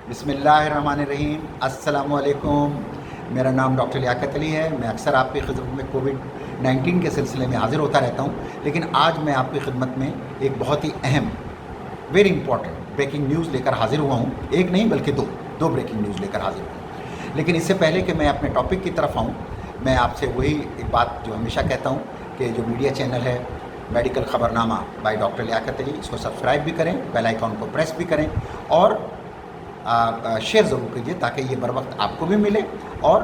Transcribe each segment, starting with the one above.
बिस्मिल्लाहिर्रहमानिर्रहीम, अस्सलामुअलैकुम। मेरा नाम डॉक्टर लियाकत अली है। मैं अक्सर आपकी खिदमत में कोविड-19 के सिलसिले में हाज़िर होता रहता हूँ, लेकिन आज मैं आपकी खिदमत में एक बहुत ही अहम, वेरी इंपॉर्टेंट ब्रेकिंग न्यूज़ लेकर हाज़िर हुआ हूँ। एक नहीं बल्कि दो ब्रेकिंग न्यूज़ लेकर हाज़िर हूँ। लेकिन इससे पहले कि मैं अपने टॉपिक की तरफ आऊँ, मैं आपसे वही एक बात जो हमेशा कहता हूँ कि जो मीडिया चैनल है मेडिकल ख़बरनामा बाय डॉक्टर लियाकत अली, इसको सब्सक्राइब भी करें, बेल आइकॉन को प्रेस भी करें और शेयर ज़रूर कीजिए ताकि ये बर वक्त आपको भी मिले और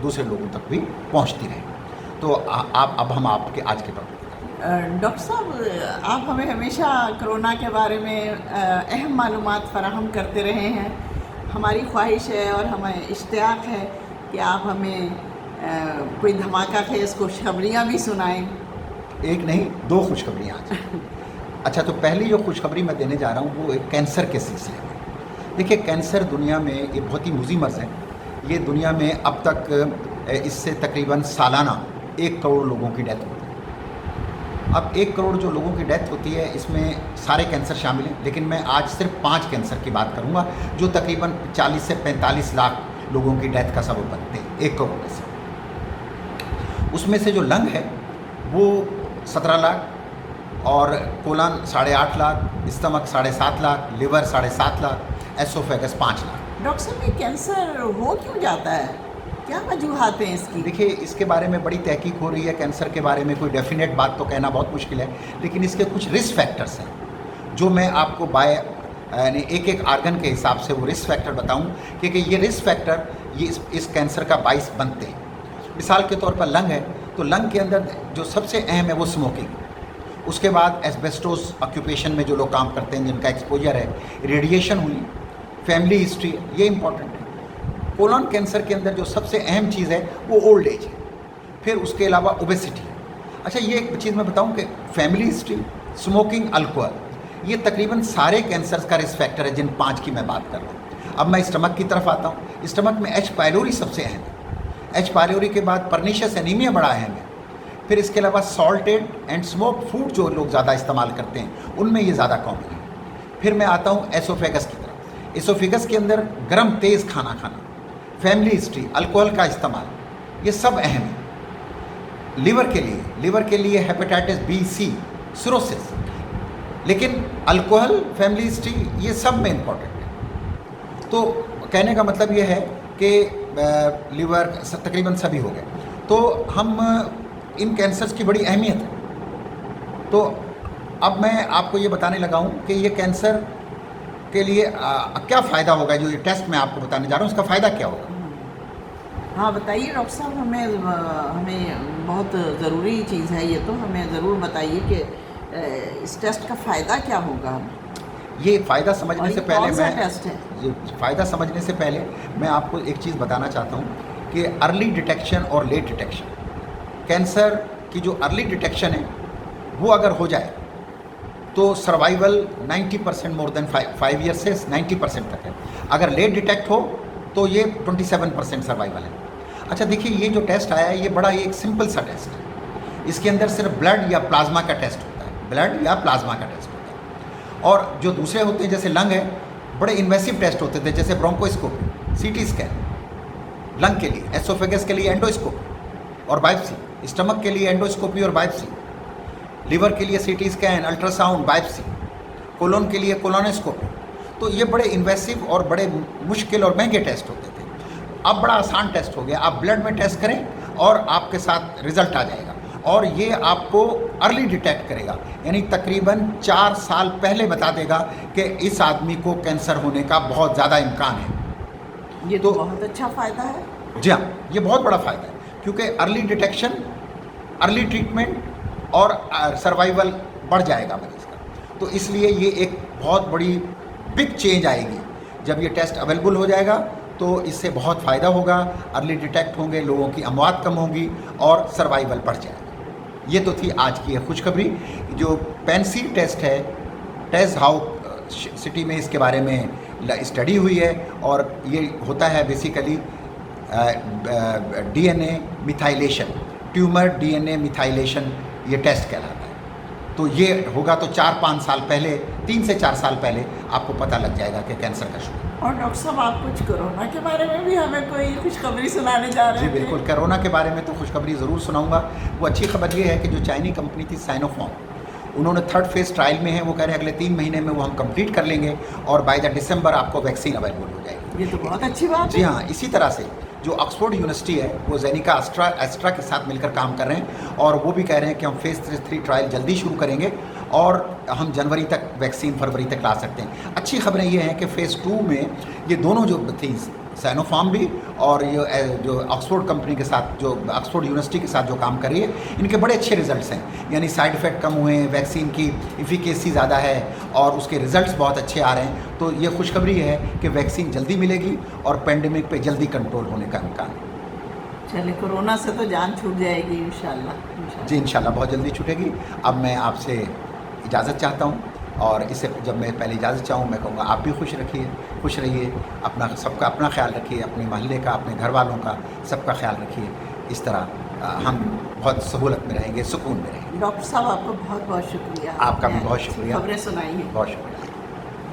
दूसरे लोगों तक भी पहुंचती रहे। तो आप अब हम आपके आज के टॉपिक। डॉक्टर साहब, आप हमें हमेशा कोरोना के बारे में अहम मालूमात फ़राहम करते रहे हैं। हमारी ख्वाहिश है और हमें इश्तियाक है कि आप हमें कोई धमाका खेज़ खुशखबरियाँ भी सुनाएं। एक नहीं, दो खुशखबरियाँ आज। अच्छा, तो पहली जो खुशखबरी मैं देने जा रहा हूँ वो एक कैंसर के सिलसिले में। देखिए, कैंसर दुनिया में ये बहुत ही मुज़ी मर्ज़ है। ये दुनिया में अब तक इससे तकरीबन सालाना 1 करोड़ लोगों की डेथ होती है। अब 1 करोड़ जो लोगों की डेथ होती है, इसमें सारे कैंसर शामिल हैं, लेकिन मैं आज सिर्फ 5 कैंसर की बात करूंगा जो तकरीबन 40 से 45 लाख लोगों की डेथ का सबब बनते हैं 1 करोड़ में से। उसमें से जो लंग है वो 17 लाख और colon 8.5 lakh, stomach 7.5 lakh, liver 7.5 lakh, oesophagus 5 lakh. Doctor साहब, ये कैंसर हो क्यों जाता है? क्या वजूहात हैं इसकी? देखिए, इसके बारे में बड़ी तहकीक हो रही है। कैंसर के बारे में कोई डेफिनेट बात तो कहना बहुत मुश्किल है, लेकिन इसके कुछ रिस्क फैक्टर्स हैं जो मैं आपको यानी एक आर्गन के हिसाब से वो रिस्क फैक्टर बताऊं, क्योंकि ये रिस्क फैक्टर ये इस कैंसर का बाइस बनते हैं। मिसाल के तौर पर लंग है, तो लंग के अंदर जो सबसे अहम है वो स्मोकिंग। उसके बाद एस्बेस्टोस ऑक्यूपेशन में जो लोग काम करते हैं, जिनका एक्सपोजर है, रेडिएशन हुई, फैमिली हिस्ट्री, ये इंपॉर्टेंट है। कोलन कैंसर के अंदर जो सबसे अहम चीज़ है वो ओल्ड एज है, फिर उसके अलावा ओबेसिटी है। अच्छा, ये एक चीज़ मैं बताऊं कि फैमिली हिस्ट्री, स्मोकिंग, अल्कोहल, ये तकरीबन सारे कैंसर्स का रिस्क फैक्टर है जिन 5 की मैं बात कर रहा हूँ। अब मैं स्टमक की तरफ आता हूँ। स्टमक में एच पायलोरी सबसे अहम है। एच पायलोरी के बाद परनीशियस एनीमिया बड़ा अहम है। फिर इसके अलावा सॉल्टेड एंड स्मोक फूड जो लोग ज़्यादा इस्तेमाल करते हैं उनमें ये ज़्यादा कॉमन है। फिर मैं आता हूँ एसोफेगस की तरफ। एसोफेगस के अंदर गर्म तेज़ खाना खाना, फैमिली हिस्ट्री, अल्कोहल का इस्तेमाल, ये सब अहम है। लिवर के लिए हेपेटाइटिस बी, सी, सिरोसिस, लेकिन अल्कोहल, फैमिली हिस्ट्री, ये सब में इम्पॉर्टेंट है। तो कहने का मतलब ये है कि लिवर तकरीबन सभी हो गए। तो हम इन कैंसर्स की बड़ी अहमियत है। तो अब मैं आपको ये बताने लगा हूँ कि ये कैंसर के लिए क्या फ़ायदा होगा। जो ये टेस्ट मैं आपको बताने जा रहा हूँ उसका फ़ायदा क्या होगा। हाँ, बताइए डॉक्टर साहब। हमें बहुत ज़रूरी चीज़ है ये, तो हमें ज़रूर बताइए कि इस टेस्ट का फ़ायदा क्या होगा। ये फ़ायदा समझने से पहले टेस्ट है? ये फ़ायदा समझने से पहले मैं आपको एक चीज़ बताना चाहता हूँ कि अर्ली डिटेक्शन और लेट डिटेक्शन, कैंसर की जो अर्ली डिटेक्शन है वो अगर हो जाए तो सर्वाइवल 90% मोर देन 5 ईयर से 90% तक है। अगर लेट डिटेक्ट हो तो ये 27% सर्वाइवल है। अच्छा, देखिए, ये जो टेस्ट आया है ये बड़ा एक सिंपल सा टेस्ट है। इसके अंदर सिर्फ ब्लड या प्लाज्मा का टेस्ट होता है, ब्लड या प्लाज्मा का टेस्ट होता है। और जो दूसरे होते हैं जैसे लंग है, बड़े इन्वेसिव टेस्ट होते थे, जैसे ब्रोंकोस्कोपी, सीटी स्कैन लंग के लिए, एसोफेगस के लिए एंडोस्कोपी और बायोप्सी, स्टमक के लिए एंडोस्कोपी और बायोप्सी, लिवर के लिए CT scan, ultrasound, biopsy, colon के लिए कोलोनोस्कोपी। तो ये बड़े इन्वेसिव और बड़े मुश्किल और महंगे टेस्ट होते थे। अब बड़ा आसान टेस्ट हो गया। आप ब्लड में टेस्ट करें और आपके साथ रिजल्ट आ जाएगा, और ये आपको अर्ली डिटेक्ट करेगा, यानी तकरीबन 4 साल पहले बता देगा कि इस आदमी को कैंसर होने का बहुत ज़्यादा इम्कान है। ये तो बहुत अच्छा फ़ायदा है। जी हाँ, ये बहुत बड़ा फ़ायदा है, क्योंकि अर्ली डिटेक्शन, अर्ली ट्रीटमेंट और सर्वाइवल बढ़ जाएगा मरीज़ का। तो इसलिए ये एक बहुत बड़ी बिग चेंज आएगी जब ये टेस्ट अवेलेबल हो जाएगा। तो इससे बहुत फ़ायदा होगा, अर्ली डिटेक्ट होंगे, लोगों की अमवात कम होंगी और सर्वाइवल बढ़ जाएगा। ये तो थी आज की खुशखबरी। जो पेंसी टेस्ट है, टेस्ट हाउ सिटी में इसके बारे में स्टडी हुई है, और ये होता है basically DNA methylation, tumour DNA methylation ये टेस्ट कहलाता है। तो ये होगा तो 4-5 साल पहले, 3 से 4 साल पहले आपको पता लग जाएगा कि कैंसर का शुरू। और डॉक्टर साहब, आप कुछ कोरोना के बारे में भी हमें कोई खुशखबरी सुनाने जा रहे जी हैं? बिल्कुल, कोरोना के बारे में तो खुशखबरी ज़रूर सुनाऊंगा। वो अच्छी खबर ये है कि जो चाइनीज़ कंपनी थी साइनोफार्म, उन्होंने 3rd फेज़ ट्रायल में है, वो कह रहे हैं अगले 3 महीने में वो हम कंप्लीट कर लेंगे और बाय द दिसंबर आपको वैक्सीन अवेलेबल हो जाएगी। ये तो बहुत अच्छी बात जी है। हाँ, इसी तरह से जो ऑक्सफोर्ड यूनिवर्सिटी है वो जेनिका एस्ट्रा के साथ मिलकर काम कर रहे हैं और वो भी कह रहे हैं कि हम फेज़ 3 ट्रायल जल्दी शुरू करेंगे और हम जनवरी तक वैक्सीन फरवरी तक ला सकते हैं। अच्छी खबरें ये हैं कि फ़ेज़ 2 में ये दोनों जो थी, साइनोफार्म भी और ये जो ऑक्सफोर्ड कंपनी के साथ, जो ऑक्सफोर्ड यूनिवर्सिटी के साथ जो काम कर रही है, इनके बड़े अच्छे रिजल्ट्स हैं। यानी साइड इफ़ेक्ट कम हुए हैं, वैक्सीन की इफ़िकेसी ज़्यादा है और उसके रिजल्ट्स बहुत अच्छे आ रहे हैं। तो ये खुशखबरी है कि वैक्सीन जल्दी मिलेगी और पेंडेमिक पे जल्दी कंट्रोल होने का इम्कान है। चलिए, कोरोना से तो जान छूट जाएगी इंशाल्लाह। जी इंशाल्लाह बहुत जल्दी छूटेगी। अब मैं आपसे इजाज़त चाहता हूँ और इससे जब मैं पहले इजाज़त चाहूँ, मैं कहूँगा आप भी खुश रहिए, अपना सबका अपना ख्याल रखिए, अपने मोहल्ले का, अपने घर वालों का, सबका ख्याल रखिए। इस तरह हम बहुत सहूलत में रहेंगे, सुकून में रहेंगे। डॉक्टर साहब, आपका बहुत बहुत शुक्रिया। आपका भी बहुत शुक्रिया। खबरें सुनाई हैं। बहुत शुक्रिया।